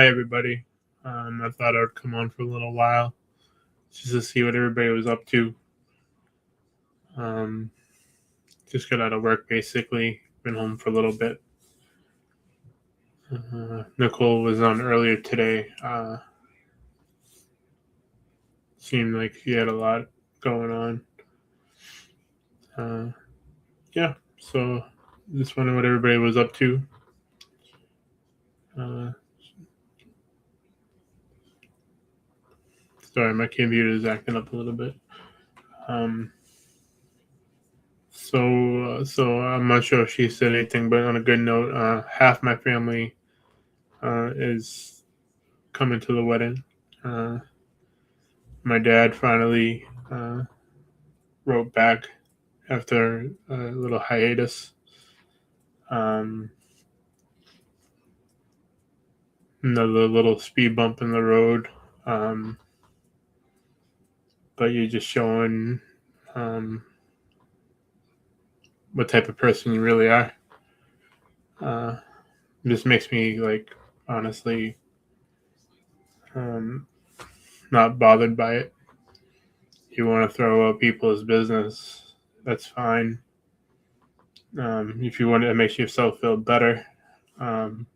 Hi, everybody. I thought I would come on for a little while just to see what everybody was up to. Um, just got out of work, basically. Been home for a little bit. Nicole was on earlier today. Seemed like she had a lot going on. Uh, yeah, so just wondering what everybody was up to. Uh, Sorry, my computer is acting up a little bit. Um, so I'm not sure if she said anything, but on a good note, half my family is coming to the wedding. Uh, my dad finally wrote back after a little hiatus. Um, Another little speed bump in the road, um, but you're just showing um, what type of person you really are. Uh, just makes me honestly um, not bothered by it. You want to throw out people's business, that's fine. If you want to, it makes yourself feel better. Um,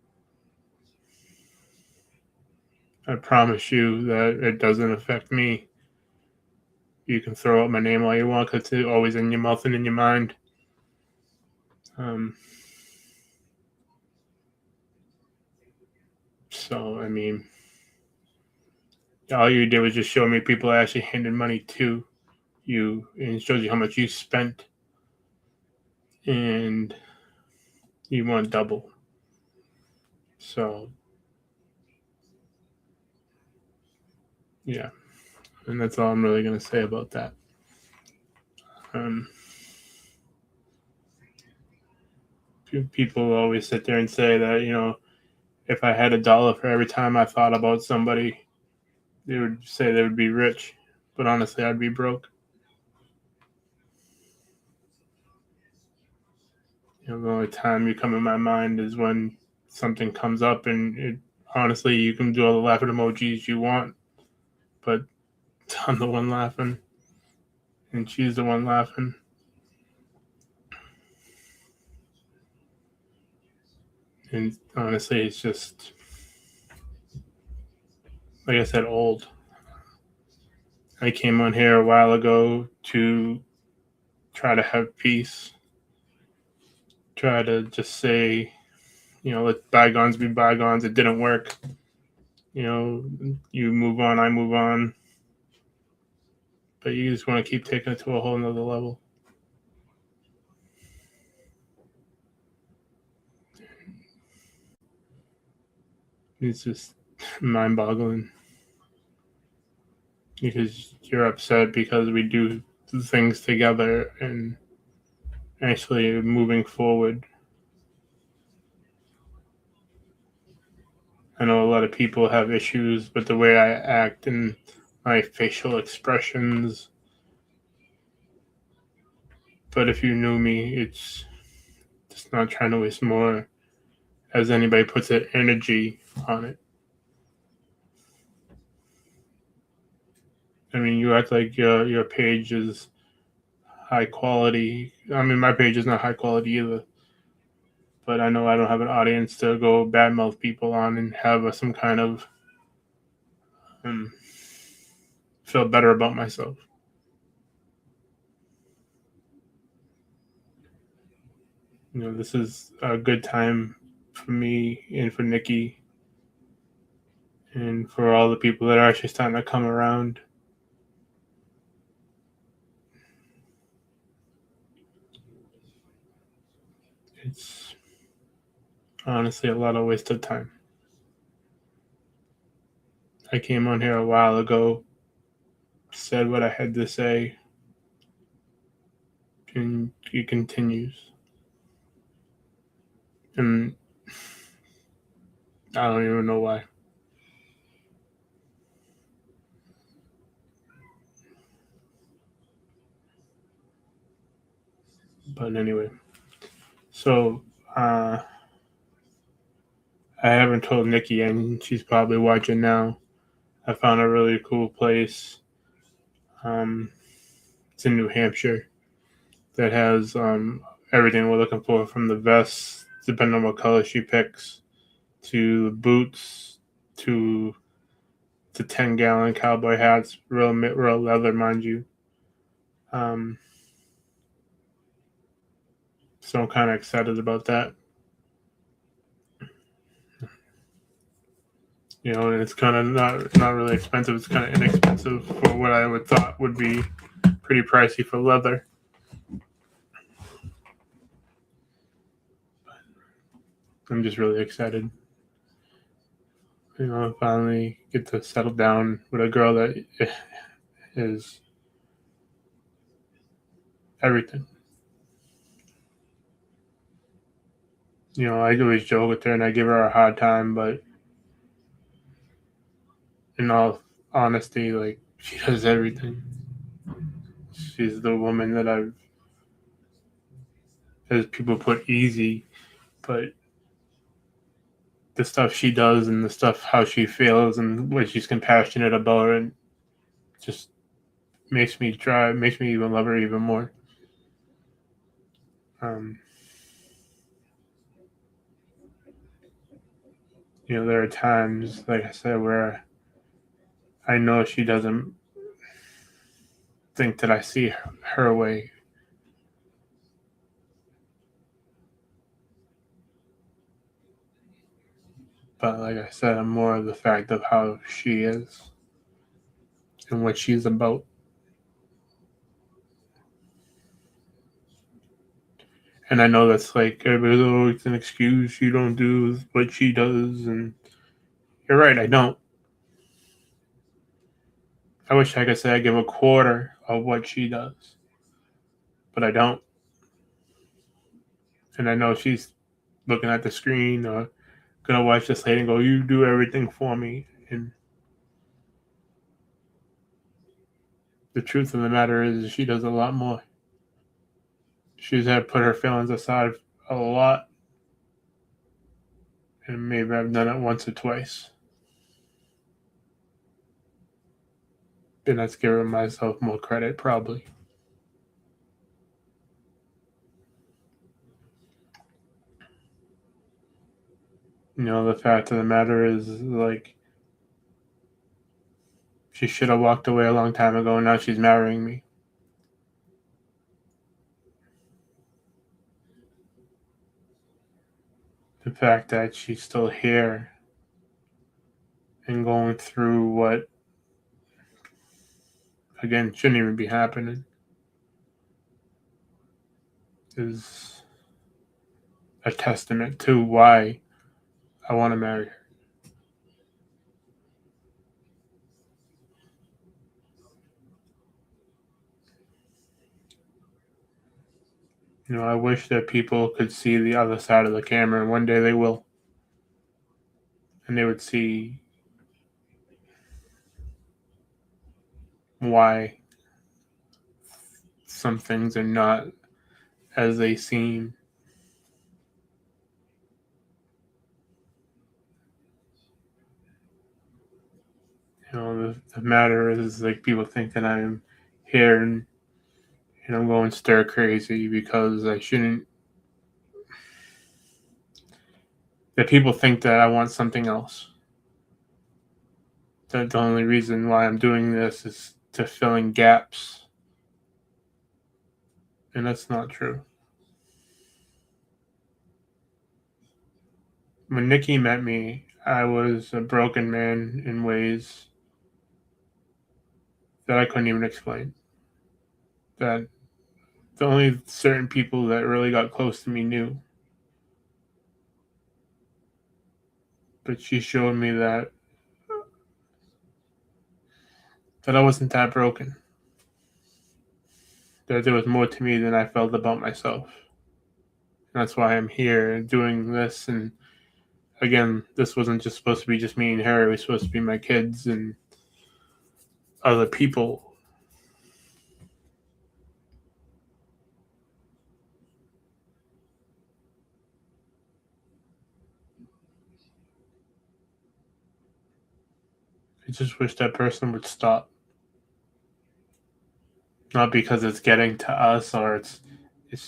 I promise you that it doesn't affect me. You can throw out my name all you want because it's always in your mouth and in your mind. Um, so, I mean, all you did was just show me people actually handed money to you, and it shows you how much you spent, and you want double. So, yeah, and that's all I'm really going to say about that. Um, People always sit there and say that, if I had $1 for every time I thought about somebody, they would say they would be rich, but honestly, I'd be broke. The only time you come in my mind is when something comes up, and honestly, you can do all the laughing emojis you want, but I'm the one laughing, and she's the one laughing. And honestly, it's just, like I said, old. I came on here a while ago to try to have peace, try to just say, let bygones be bygones. It didn't work. You move on, I move on. But you just want to keep taking it to a whole nother level. It's just mind boggling. Because you're upset because we do things together and actually moving forward. I know a lot of people have issues with the way I act and my facial expressions. But if you knew me, it's just not trying to waste more, as anybody puts it, energy on it. I mean, you act like your page is high quality. I mean, my page is not high quality either. But I know I don't have an audience to go badmouth people on and have some kind of um, feel better about myself. This is a good time for me and for Nikki and for all the people that are actually starting to come around. It's honestly a lot of wasted time. I came on here a while ago, said what I had to say, and it continues. And I don't even know why. But anyway, so I haven't told Nikki, and she's probably watching now. I found a really cool place. Um, it's in New Hampshire that has everything we're looking for, from the vests, depending on what color she picks, to boots, to 10-gallon cowboy hats, real leather, mind you. Um, so I'm kind of excited about that. And it's kind of not really expensive. It's kind of inexpensive for what I would thought would be pretty pricey for leather. I'm just really excited. Finally get to settle down with a girl that is everything. I always joke with her and I give her a hard time, but in all honesty, like, she does everything. She's the woman that as people put, easy, but the stuff she does and the stuff how she feels and what she's compassionate about, and just makes me even love her even more. Um, there are times, like I said, where I know she doesn't think that I see her way. But like I said, I'm more of the fact of how she is and what she's about. And I know that's like, everybody's, oh, it's an excuse. You don't do what she does. And you're right, I don't. I wish I could say I give a quarter of what she does, but I don't. And I know she's looking at the screen or gonna watch this later and go, "You do everything for me." And the truth of the matter is, she does a lot more. She's had put her feelings aside a lot, and maybe I've done it once or twice. And that's giving myself more credit, probably. The fact of the matter is, like, she should have walked away a long time ago, and now she's marrying me. The fact that she's still here and going through what, again, shouldn't even be happening is a testament to why I want to marry her. I wish that people could see the other side of the camera, and one day they will. And they would see why some things are not as they seem. The matter is, like, people think that I'm here and I'm going stir crazy because I shouldn't. That people think that I want something else. That the only reason why I'm doing this is to fill in gaps. And that's not true. When Nikki met me, I was a broken man in ways that I couldn't even explain. That the only certain people that really got close to me knew. But she showed me that I wasn't that broken. That there was more to me than I felt about myself. And that's why I'm here doing this. And again, this wasn't just supposed to be just me and her. It was supposed to be my kids and other people. I just wish that person would stop. Not because it's getting to us or it's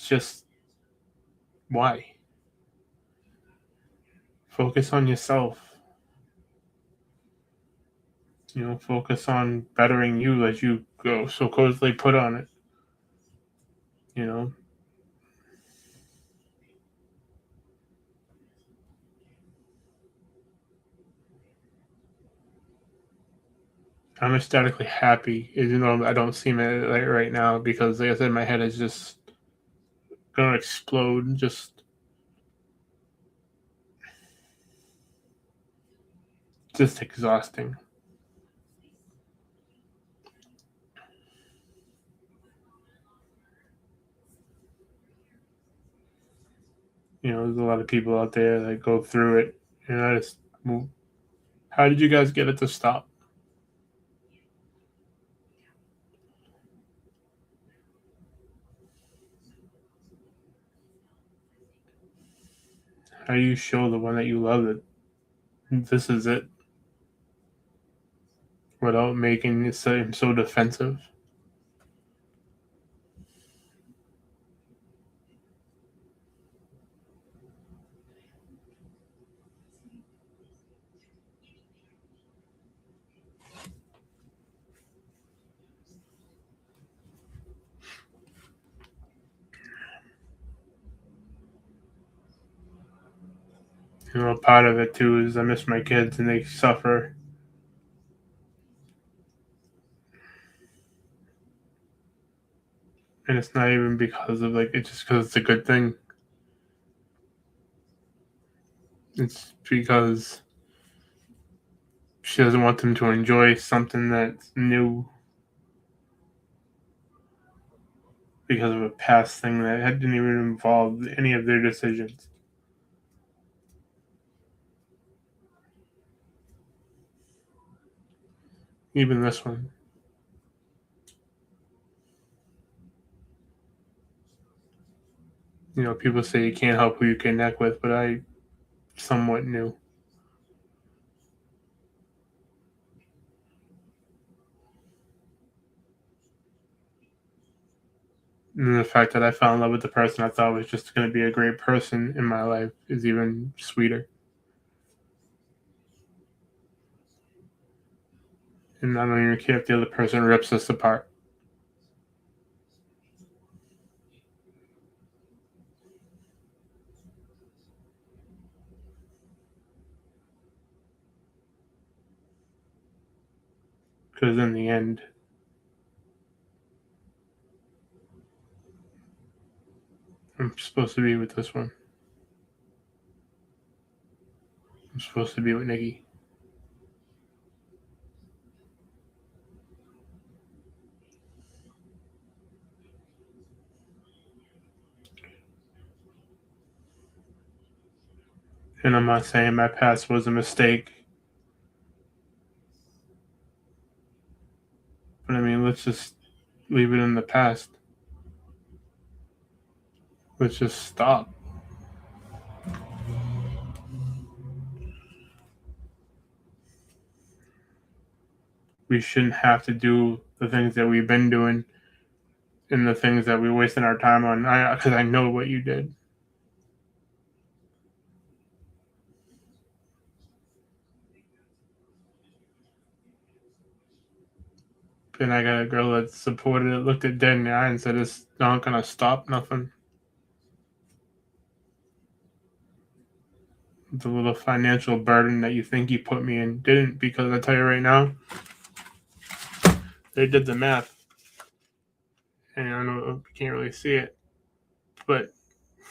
just why? Focus on yourself. Focus on bettering you as you go so closely put on it. You know, I'm ecstatically happy, even though I don't seem it like right now because, like I said, my head is just gonna explode. Just exhausting. There's a lot of people out there that go through it, and I just, how did you guys get it to stop? How do you show the one that you love that this is it without making it seem so defensive? Part of it too is I miss my kids and they suffer. And it's not even because of it's just because it's a good thing. It's because she doesn't want them to enjoy something that's new because of a past thing that didn't even involve any of their decisions. Even this one. People say you can't help who you connect with, but I somewhat knew. And the fact that I fell in love with the person I thought was just going to be a great person in my life is even sweeter. And I don't even care if the other person rips us apart. Because in the end, I'm supposed to be with this one. I'm supposed to be with Nikki. And I'm not saying my past was a mistake, but I mean, let's just leave it in the past. Let's just stop. We shouldn't have to do the things that we've been doing and the things that we're wasting our time on. Because I know what you did. And I got a girl that supported it, looked it dead in the eye, and said, "It's not gonna stop nothing." The little financial burden that you think you put me in didn't, because I tell you right now, they did the math, and I know you can't really see it, but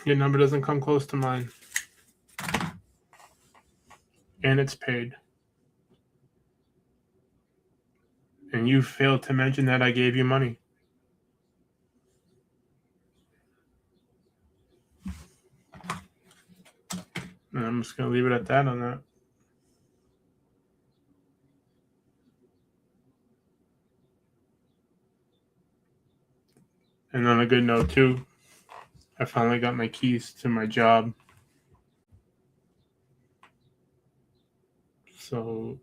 your number doesn't come close to mine, and it's paid. And you failed to mention that I gave you money. And I'm just gonna leave it at that on that. And on a good note too, I finally got my keys to my job. So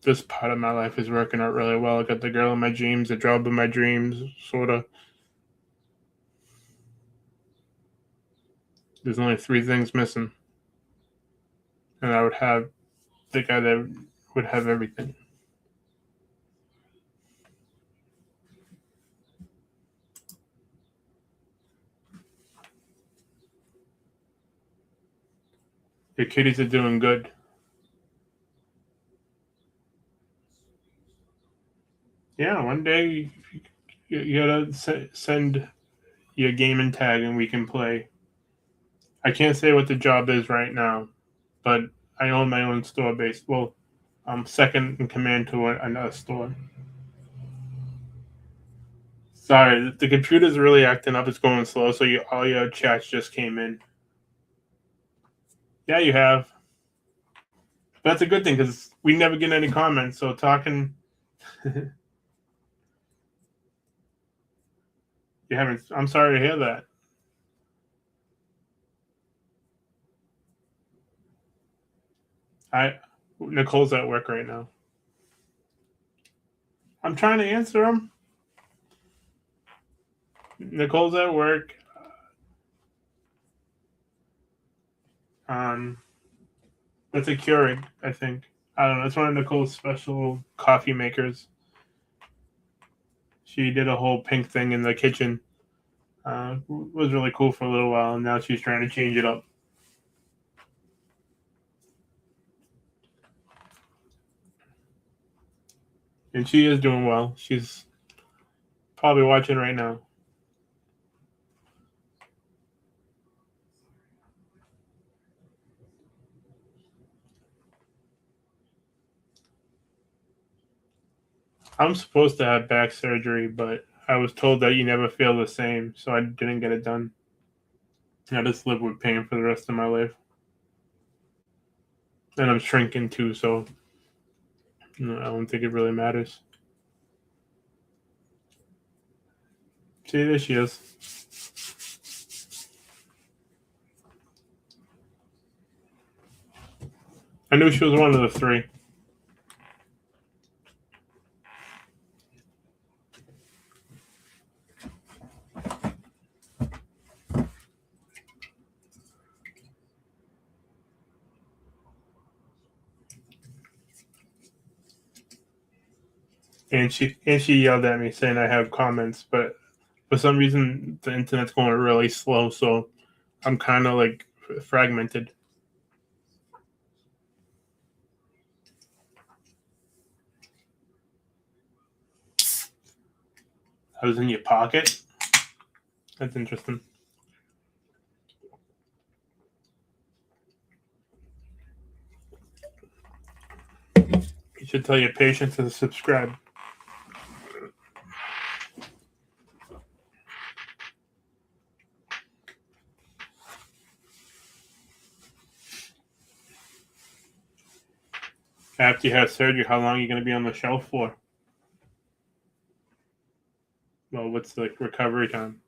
this part of my life is working out really well. I got the girl of my dreams, the job of my dreams, sort of. There's only 3 things missing, and I would have the guy that would have everything. Your kitties are doing good. Yeah, one day you gotta send your gaming tag and we can play. I can't say what the job is right now, but I own my own store based. Well, I'm second in command to another store. Sorry, the computer's really acting up. It's going slow, so all your chats just came in. Yeah, you have. But that's a good thing because we never get any comments. So talking, you haven't. I'm sorry to hear that. Nicole's at work right now. I'm trying to answer him. Nicole's at work. Um, that's a Keurig, I think. I don't know. It's one of Nicole's special coffee makers. She did a whole pink thing in the kitchen. Was really cool for a little while, and now she's trying to change it up. And she is doing well. She's probably watching right now. I'm supposed to have back surgery, but I was told that you never feel the same, so I didn't get it done. I just live with pain for the rest of my life. And I'm shrinking too, so I don't think it really matters. See, there she is. I knew she was one of the 3. And she yelled at me saying I have comments, but for some reason the internet's going really slow, so I'm kind of like fragmented. I was in your pocket. That's interesting. You should tell your patients to subscribe. After you have surgery, how long are you going to be on the shelf for? Well, what's the recovery time?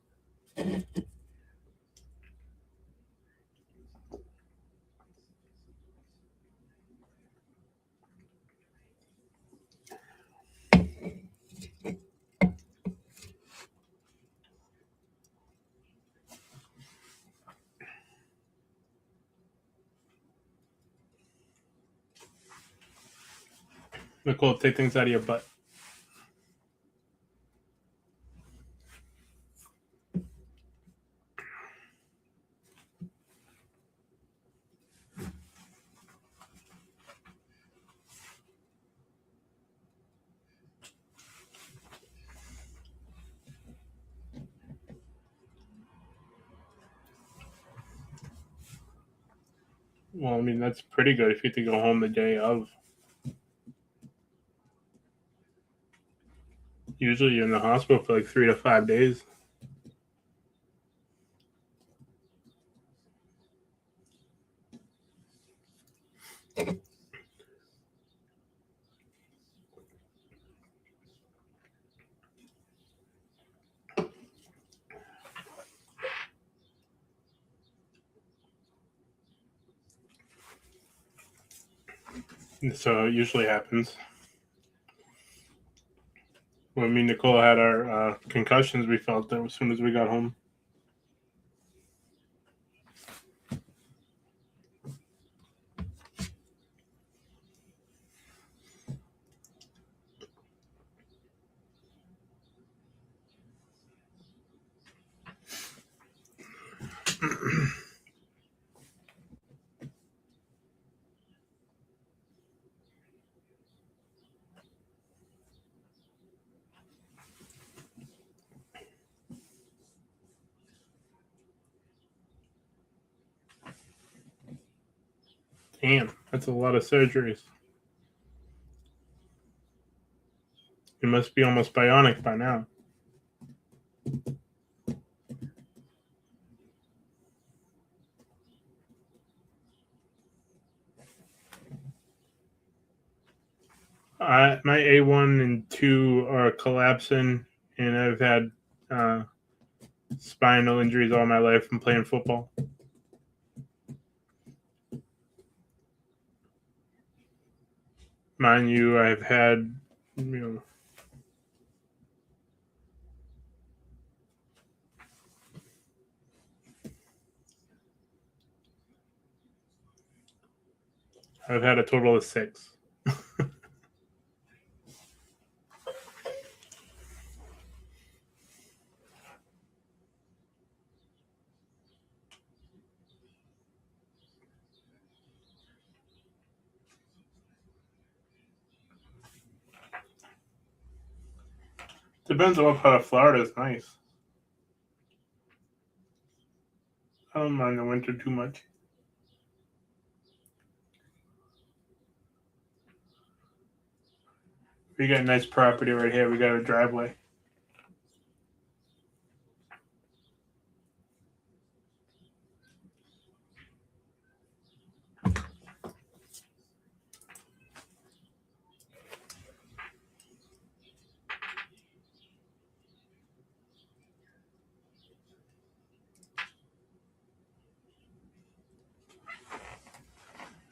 Nicole, take things out of your butt. Well, I mean, that's pretty good if you have to go home the day of. Usually you're in the hospital for like 3 to 5 days. So it usually happens. When me and Nicole had our concussions, we felt them as soon as we got home. Damn, that's a lot of surgeries. You must be almost bionic by now. My A1 and 2 are collapsing, and I've had spinal injuries all my life from playing football. Mind you, I've had, I've had a total of 6. Depends on what part of Florida is nice. I don't mind the winter too much. We got nice property right here. We got a driveway.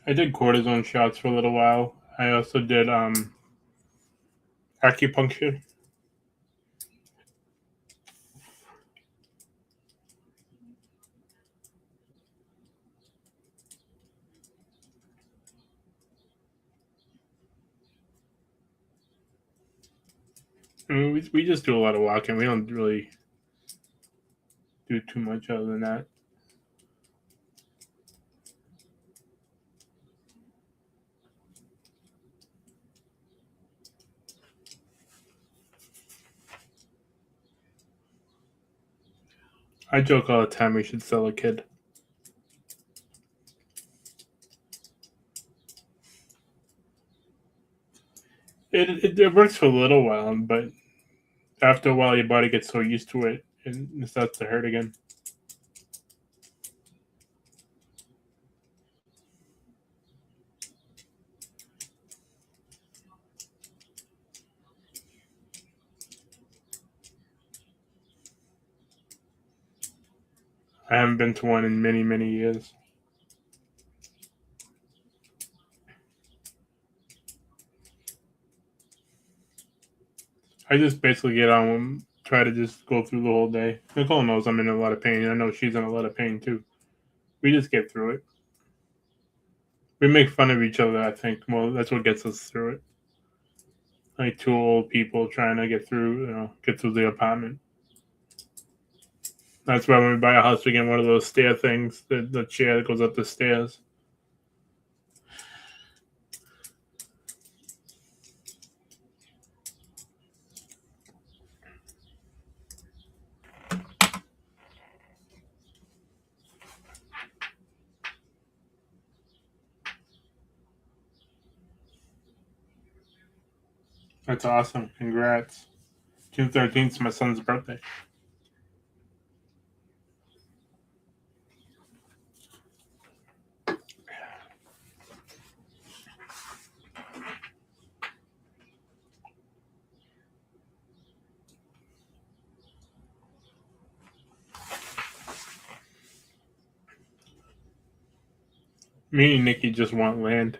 I did cortisone shots for a little while. I also did acupuncture. I mean, we just do a lot of walking. We don't really do too much other than that. I joke all the time we should sell a kid. It works for a little while, but after a while, your body gets so used to it, and it starts to hurt again. I haven't been to one in many, many years. I just basically get on and try to just go through the whole day. Nicole knows I'm in a lot of pain. I know she's in a lot of pain too. We just get through it. We make fun of each other, I think. Well, that's what gets us through it. Like two old people trying to get through the apartment. That's why when we buy a house, we get one of those stair things, the chair that goes up the stairs. That's awesome. Congrats. June 13th is my son's birthday. Me and Nikki just want land.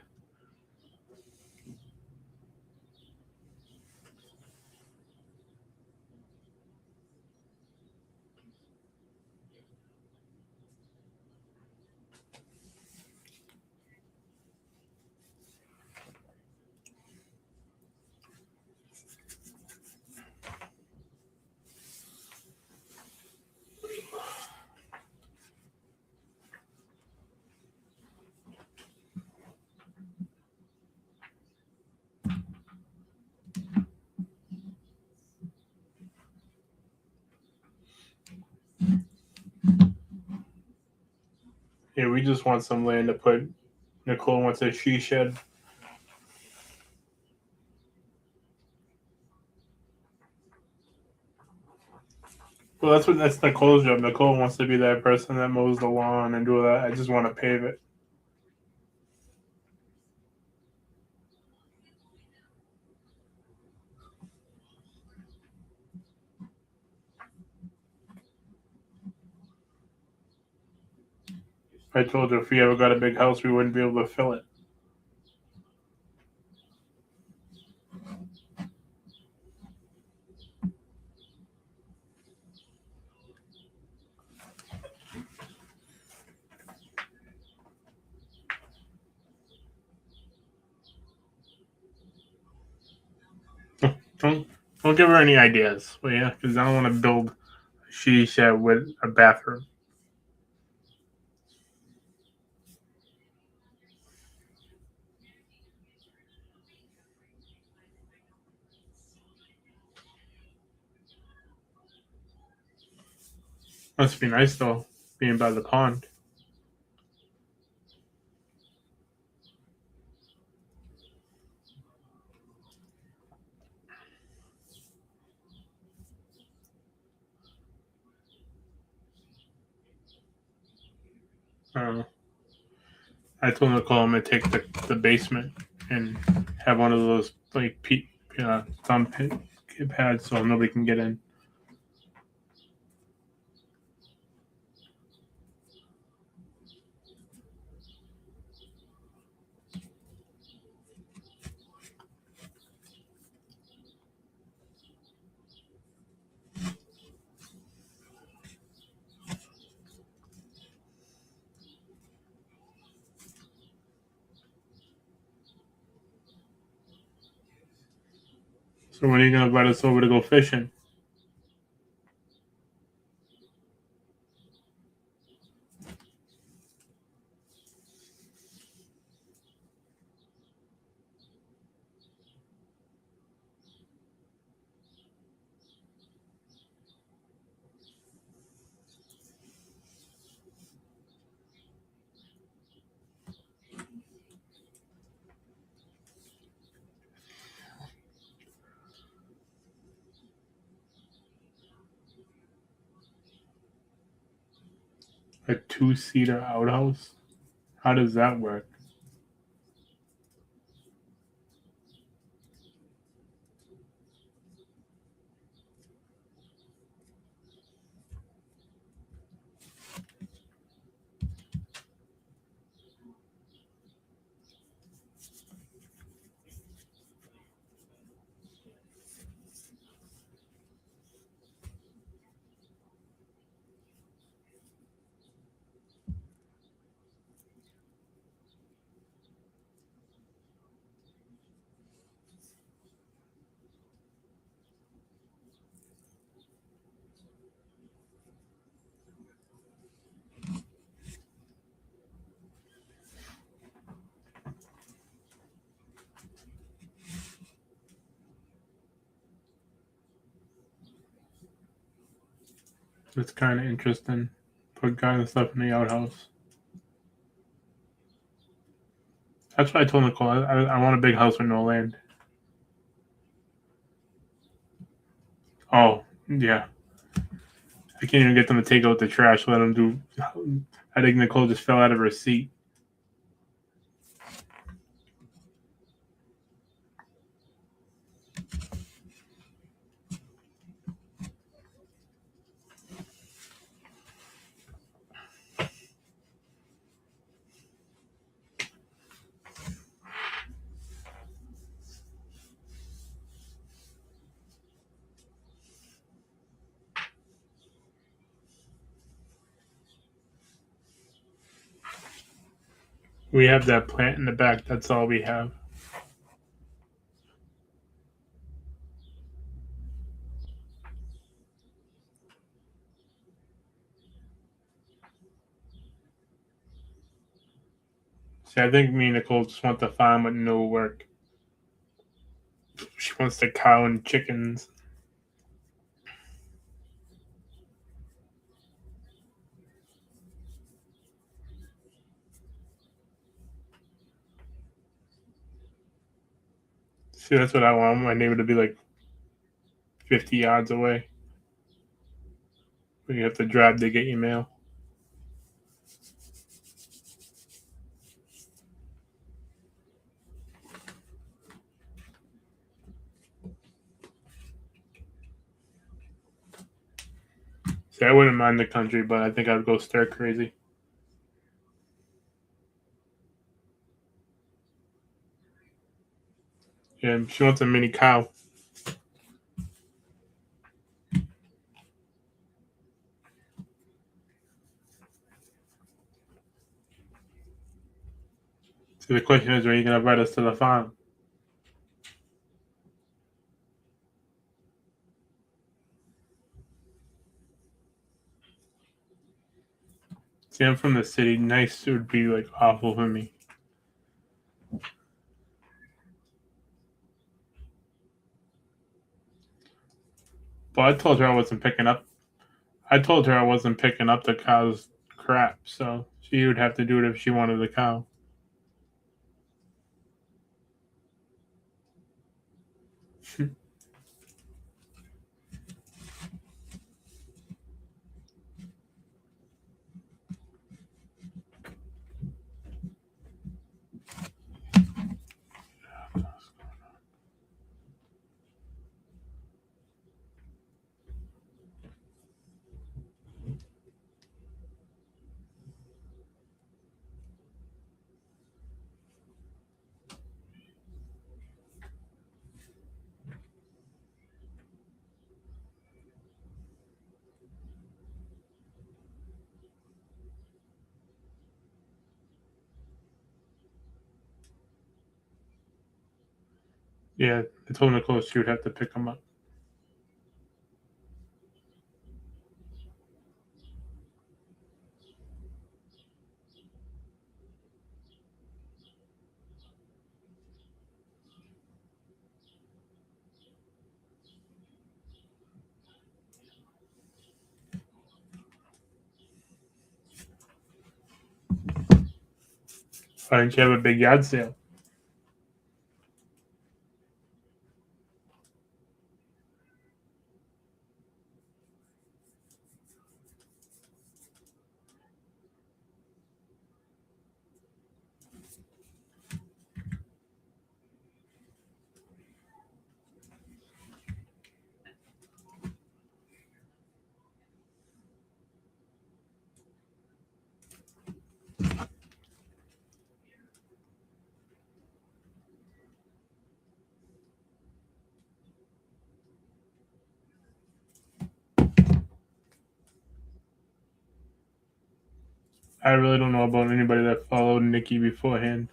Yeah, we just want some land to put. Nicole wants a she shed. Well, that's Nicole's job. Nicole wants to be that person that mows the lawn and do that. I just want to pave it. I told her if we ever got a big house, we wouldn't be able to fill it. Don't don't give her any ideas, will you? Because I don't want to build a she shed with a bathroom. Must be nice though, being by the pond. Uh, I told Nicole I'm gonna take the basement and have one of those like thumb pads so nobody can get in. So when are you gonna invite us over to go fishing? A 2-seater outhouse? How does that work? It's kind of interesting. Put kind of stuff in the outhouse. That's why I told Nicole I want a big house with no land. Oh yeah, I can't even get them to take out the trash. Let them do. I think Nicole just fell out of her seat. We have that plant in the back. That's all we have. See, I think me and Nicole just want the farm with no work. She wants the cow and chickens. See, that's what I want my neighbor to be like 50 yards away. When you have to drive to get your mail. See, I wouldn't mind the country, but I think I'd go stir crazy. Yeah, she wants a mini cow. So the question is, are you going to invite us to the farm? See, I'm from the city. Nice would be like awful for me. But I told her I wasn't picking up. I told her I wasn't picking up the cow's crap, so she would have to do it if she wanted the cow. Yeah, I told Nicole she would have to pick them up. Why didn't you have a big yard sale? I really don't know about anybody that followed Nikki beforehand.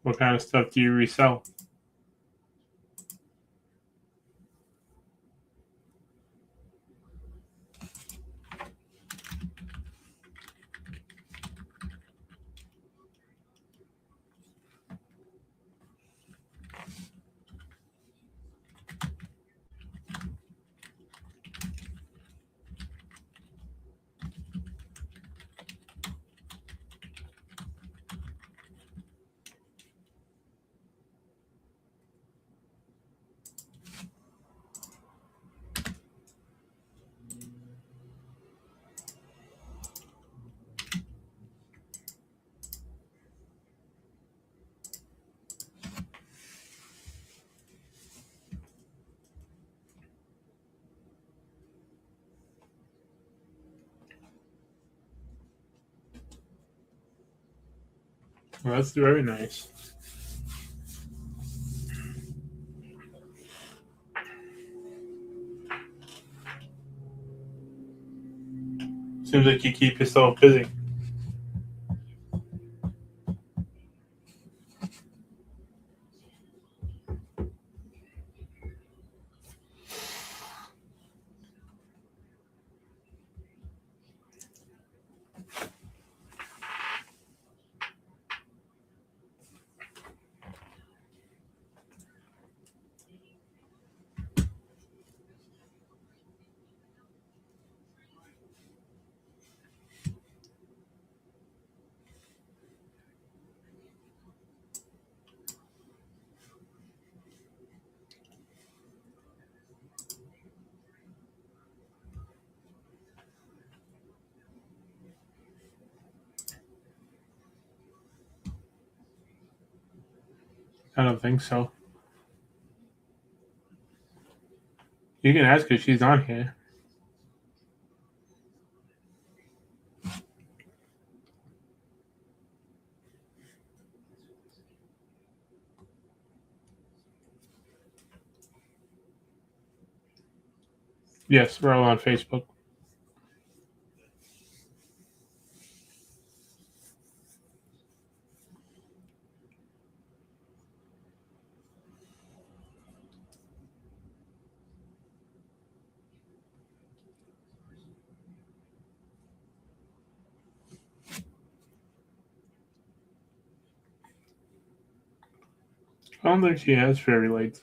What kind of stuff do you resell? Well, that's very nice. Seems like you keep yourself busy. I don't think so. You can ask her. She's on here. Yes, we're all on Facebook. I don't think she has fairy lights.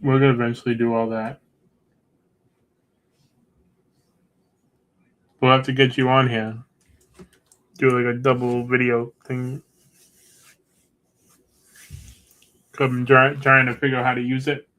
We're gonna eventually do all that. We'll have to get you on here. Do like a double video thing. I'm trying to figure out how to use it.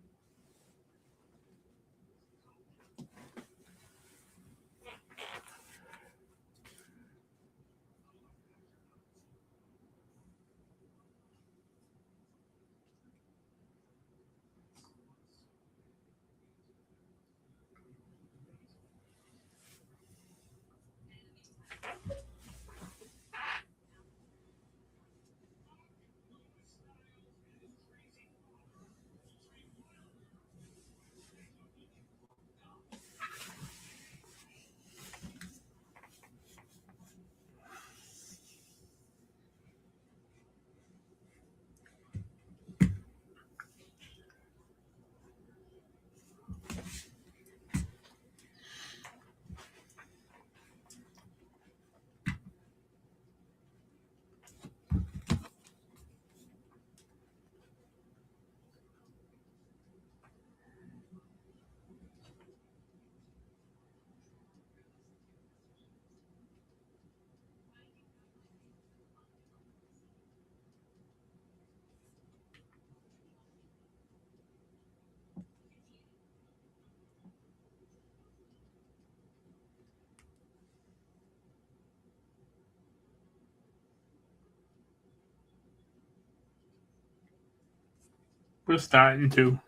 We're starting to.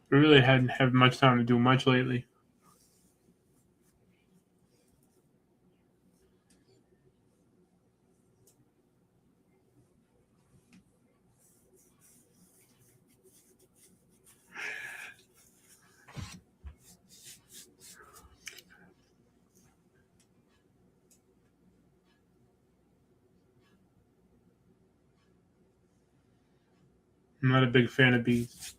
We really hadn't had much time to do much lately. I'm not a big fan of bees.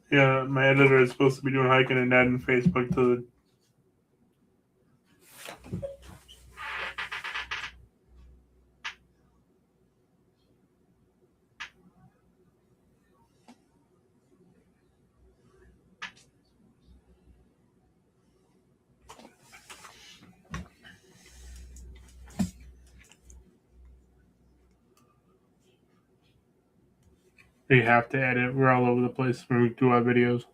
Yeah, my editor is supposed to be doing hiking and adding Facebook to the. We have to edit. We're all over the place when we do our videos.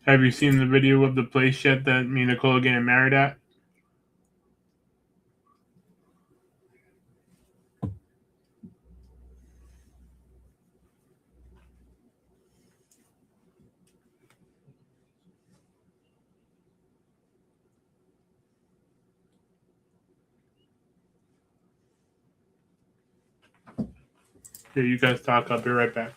Have you seen the video of the place yet that me and Nicole are getting married at? Here, you guys talk. I'll be right back.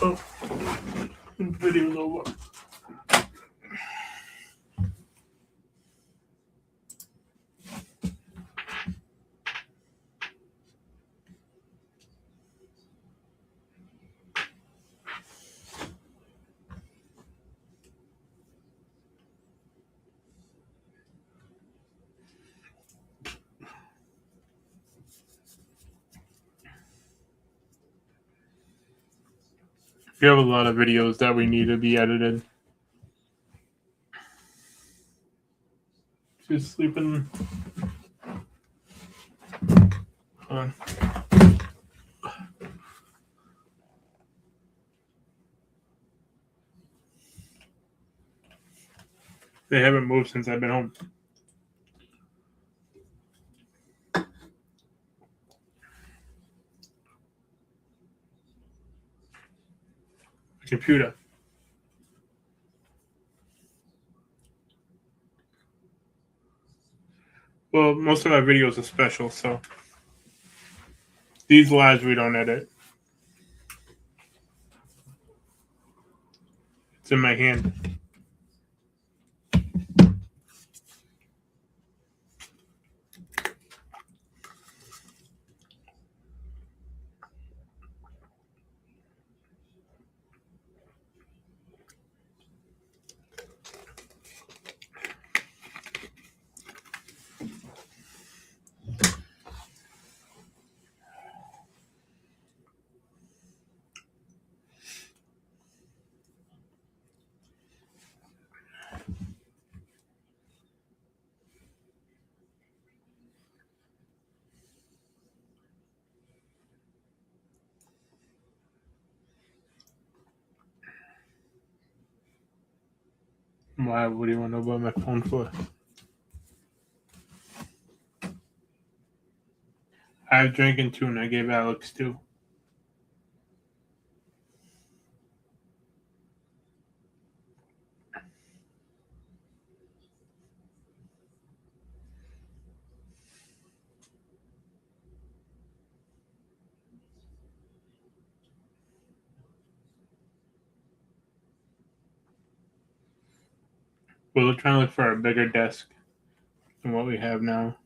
Oh, video's over. We have a lot of videos that we need to be edited. She's sleeping. On. They haven't moved since I've been home. The computer. Well, most of our videos are special, so these lives we don't edit. It's in my hand. Why? What do you want to know about my phone for? I've drinking two, and I gave Alex two. We're trying to look for a bigger desk than what we have now.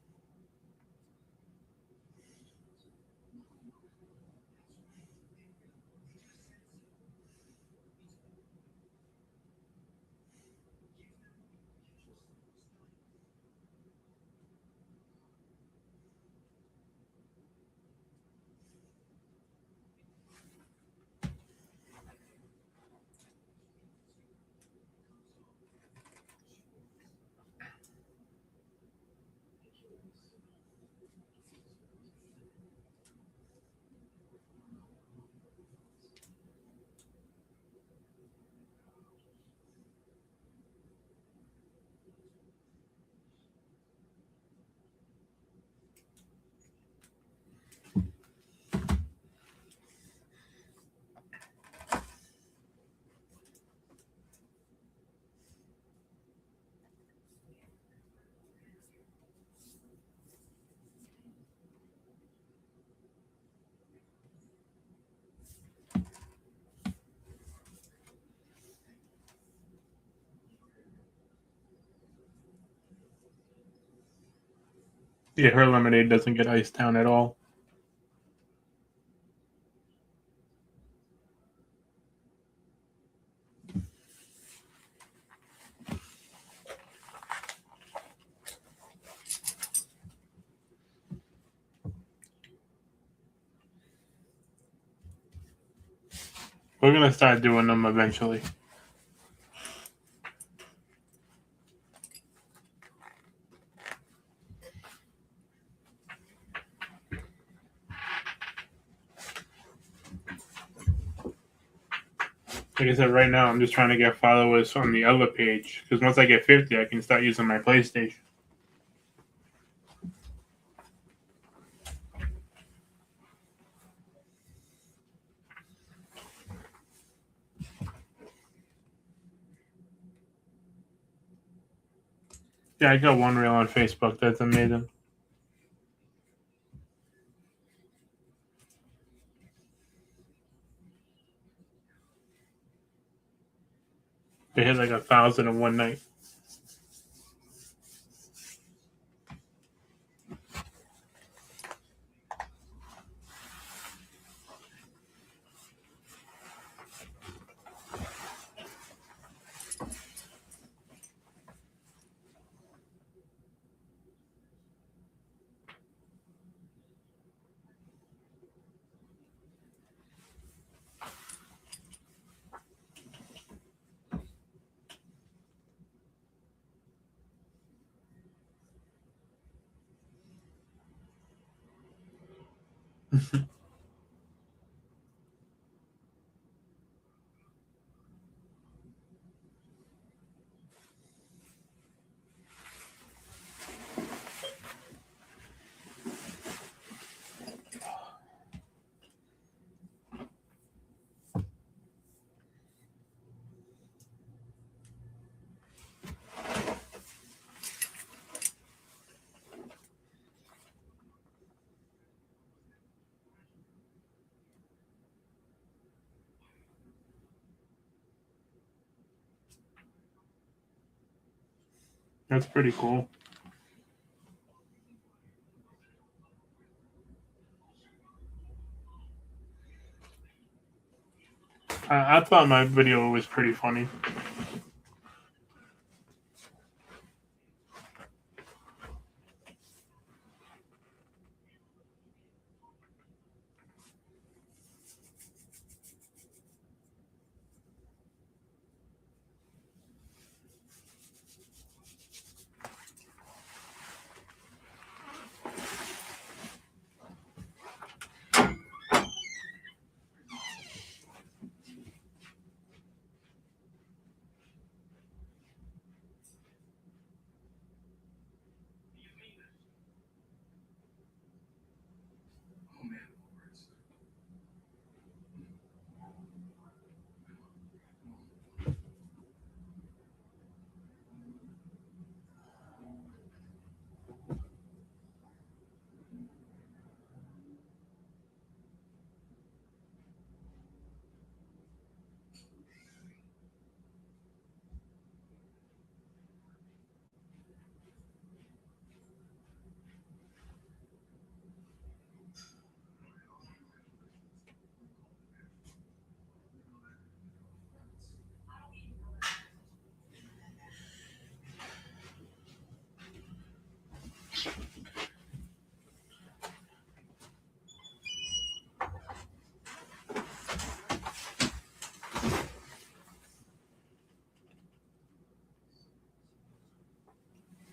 Yeah, her lemonade doesn't get iced down at all. We're gonna start doing them eventually. Like I said, right now I'm just trying to get followers on the other page because once I get 50, I can start using my PlayStation. Yeah, I got one reel on Facebook. That's amazing. They hit like 1,000 in one night. That's pretty cool. I thought my video was pretty funny.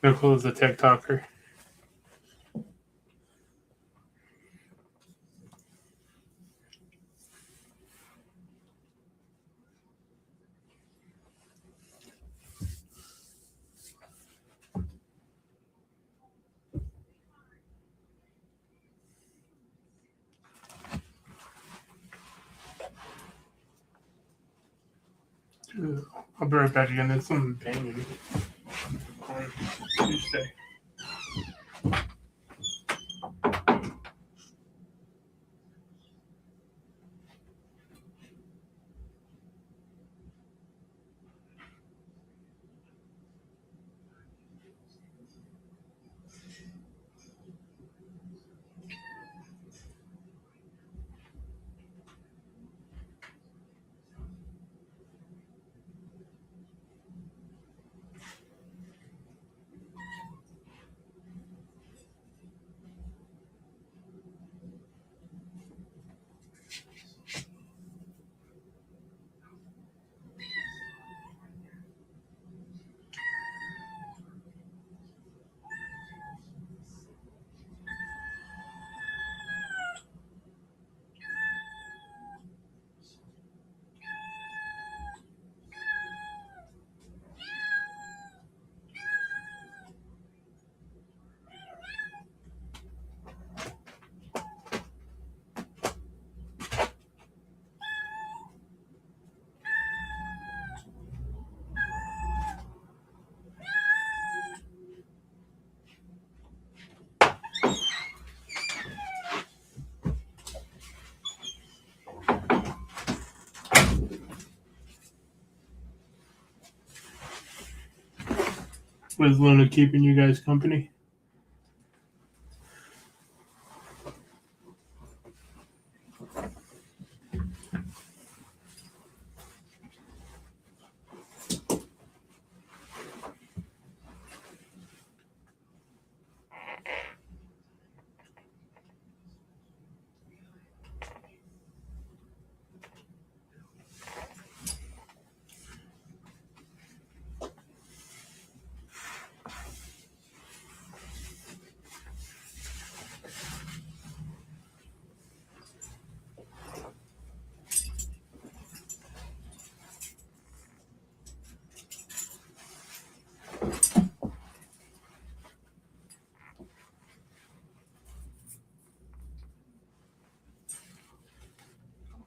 Nicole is a TikToker. I'll be right back again. There's something banging on Tuesday. Was Luna keeping you guys company?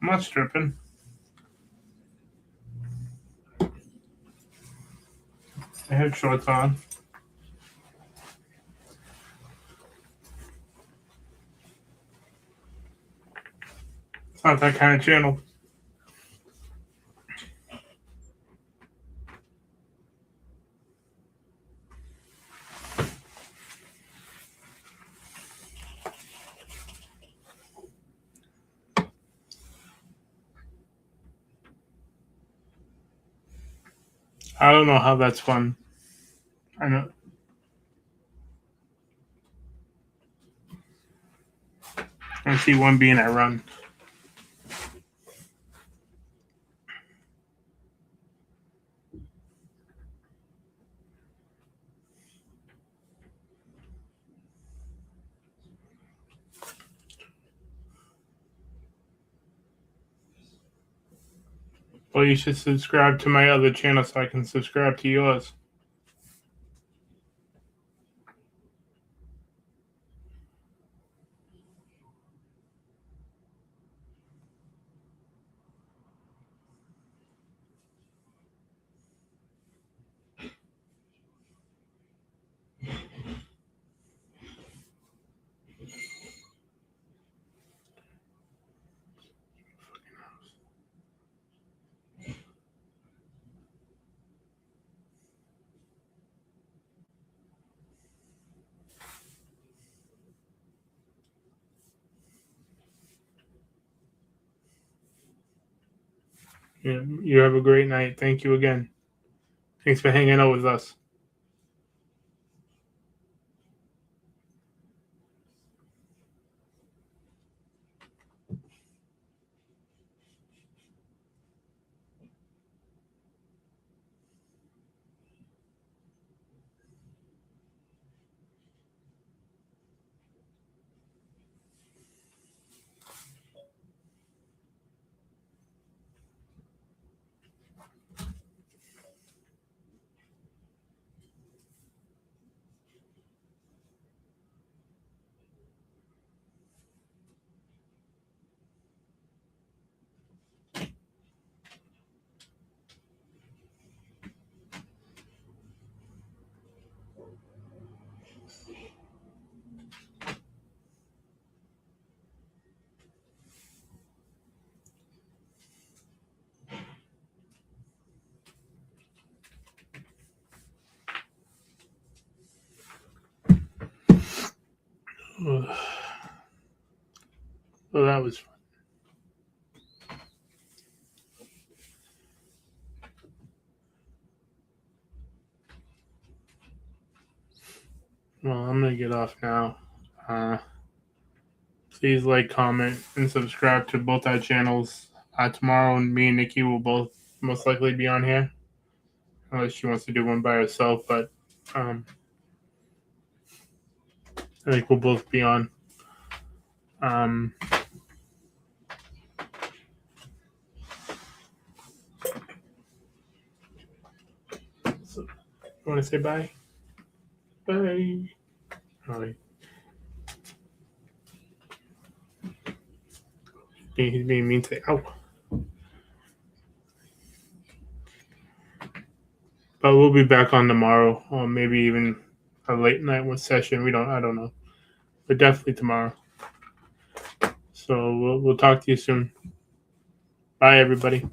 I'm not stripping. I have shorts on. It's not that kind of channel. I don't know how that's fun. I know. I see one being I run. Well, you should subscribe to my other channel so I can subscribe to yours. Yeah, you have a great night. Thank you again. Thanks for hanging out with us. Well, that was fun. Well, I'm going to get off now. Please like, comment, and subscribe to both our channels. Tomorrow, me and Nikki will both most likely be on here. Unless she wants to do one by herself, but I think we'll both be on. So, you want to say bye? Bye. All right. He's being mean to ow. But we'll be back on tomorrow, or maybe even a late night one session. I don't know, but definitely tomorrow. So we'll talk to you soon. Bye, everybody.